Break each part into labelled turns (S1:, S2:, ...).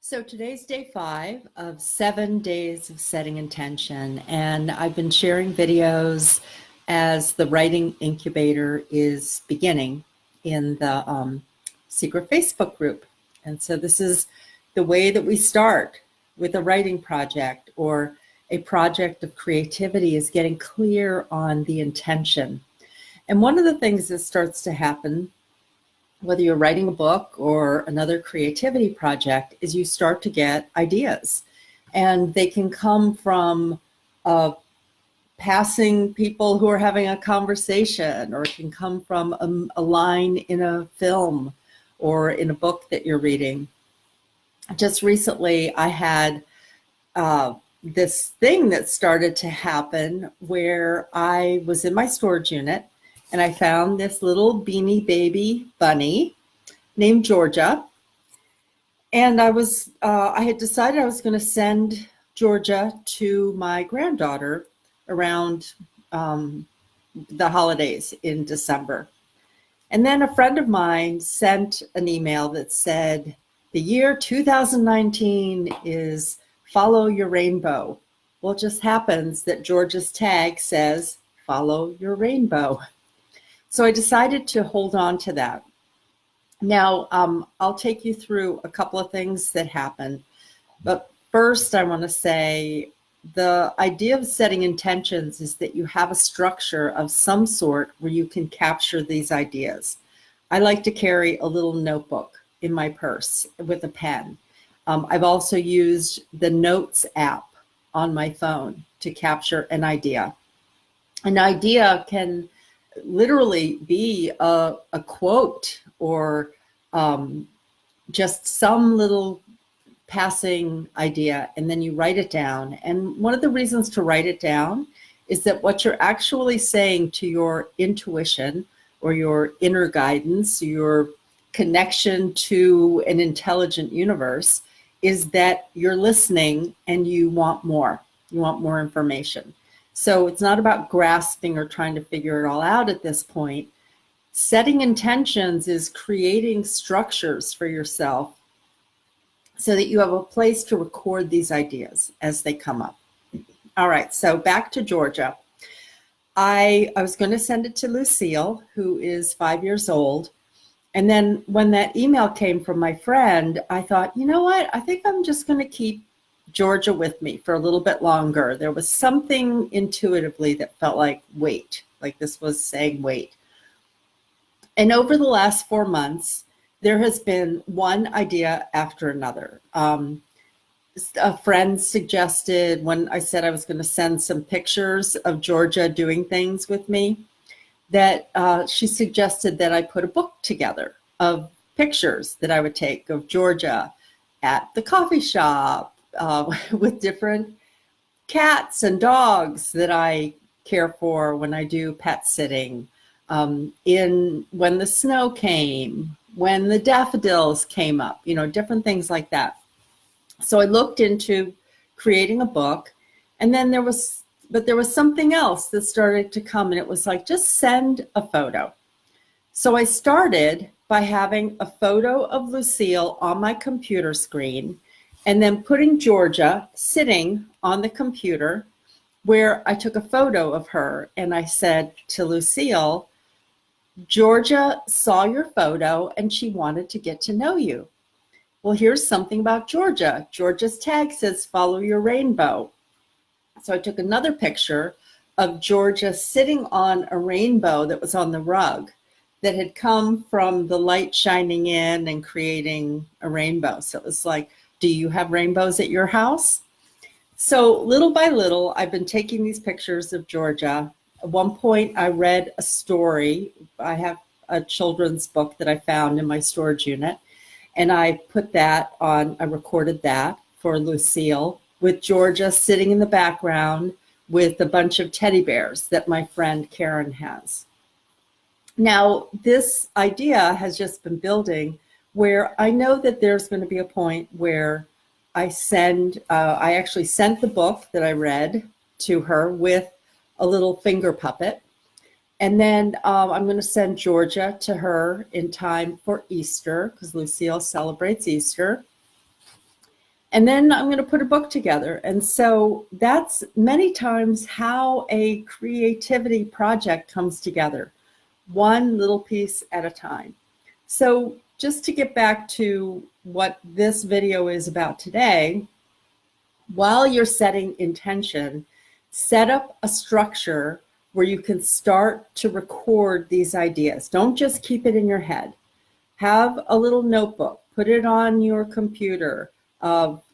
S1: So today's day 5 of 7 days of setting intention, and I've been sharing videos as the writing incubator is beginning in the secret Facebook group. And so this is the way that we start with a writing project or a project of creativity, is getting clear on the intention. And one of the things that starts to happen, whether you're writing a book or another creativity project, is you start to get ideas. And they can come from passing people who are having a conversation, or it can come from a line in a film or in a book that you're reading. Just recently, I had this thing that started to happen where I was in my storage unit and I found this little beanie baby bunny named Georgia. And I had decided I was going to send Georgia to my granddaughter around the holidays in December. And then a friend of mine sent an email that said, the year 2019 is follow your rainbow. Well, it just happens that Georgia's tag says, follow your rainbow. So I decided to hold on to that. Now, I'll take you through a couple of things that happened. But first, I want to say the idea of setting intentions is that you have a structure of some sort where you can capture these ideas. I like to carry a little notebook in my purse with a pen. I've also used the Notes app on my phone to capture an idea. An idea can literally be a quote or just some little passing idea, and then you write it down. And one of the reasons to write it down is that what you're actually saying to your intuition or your inner guidance, your connection to an intelligent universe, is that you're listening and you want more. You want more information. So it's not about grasping or trying to figure it all out at this point. Setting intentions is creating structures for yourself so that you have a place to record these ideas as they come up. All right, so back to Georgia. I was going to send it to Lucille, who is 5 years old. And then when that email came from my friend, I thought, you know what? I think I'm just going to keep Georgia with me for a little bit longer. There was something intuitively that felt like wait, like this was saying wait. And over the last 4 months, there has been one idea after another. A friend suggested, when I said I was going to send some pictures of Georgia doing things with me, that she suggested that I put a book together of pictures that I would take of Georgia at the coffee shop with different cats and dogs that I care for when I do pet sitting, in when the snow came, when the daffodils came up, different things like that. So I looked into creating a book, and then there was something else that started to come, and it was like, just send a photo. So I started by having a photo of Lucille on my computer screen, and then putting Georgia sitting on the computer where I took a photo of her, and I said to Lucille, Georgia saw your photo and she wanted to get to know you. Well, here's something about Georgia. Georgia's tag says, follow your rainbow. So I took another picture of Georgia sitting on a rainbow that was on the rug that had come from the light shining in and creating a rainbow. So it was like, do you have rainbows at your house? So little by little, I've been taking these pictures of Georgia. At one point, I read a story. I have a children's book that I found in my storage unit. And I put that on, I recorded that for Lucille, with Georgia sitting in the background with a bunch of teddy bears that my friend Karen has. Now, this idea has just been building, where I know that there's going to be a point where I actually sent the book that I read to her with a little finger puppet. And then I'm going to send Georgia to her in time for Easter, because Lucille celebrates Easter. And then I'm going to put a book together. And so that's many times how a creativity project comes together, one little piece at a time. So just to get back to what this video is about today, while you're setting intention, set up a structure where you can start to record these ideas. Don't just keep it in your head. Have a little notebook, put it on your computer.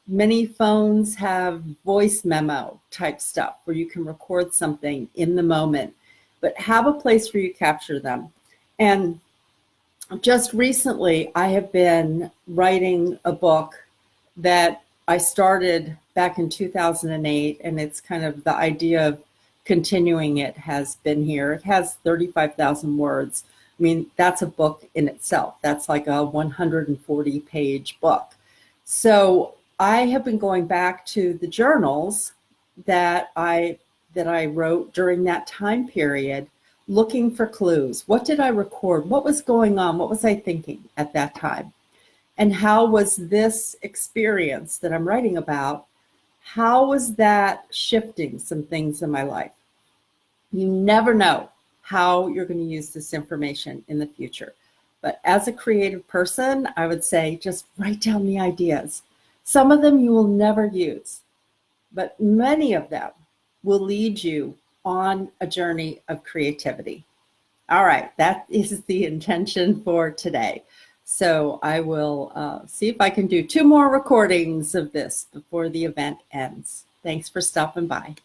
S1: Many phones have voice memo type stuff where you can record something in the moment, but have a place where you capture them. And just recently, I have been writing a book that I started back in 2008, and it's kind of the idea of continuing it has been here. It has 35,000 words. I mean, that's a book in itself. That's like a 140-page book. So I have been going back to the journals that I wrote during that time period, looking for clues. What did I record? What was going on? What was I thinking at that time? And how was this experience that I'm writing about, how was that shifting some things in my life? You never know how you're going to use this information in the future. But as a creative person, I would say just write down the ideas. Some of them you will never use, but many of them will lead you on a journey of creativity. All right, that is the intention for today. So I will see if I can do 2 more recordings of this before the event ends. Thanks for stopping by.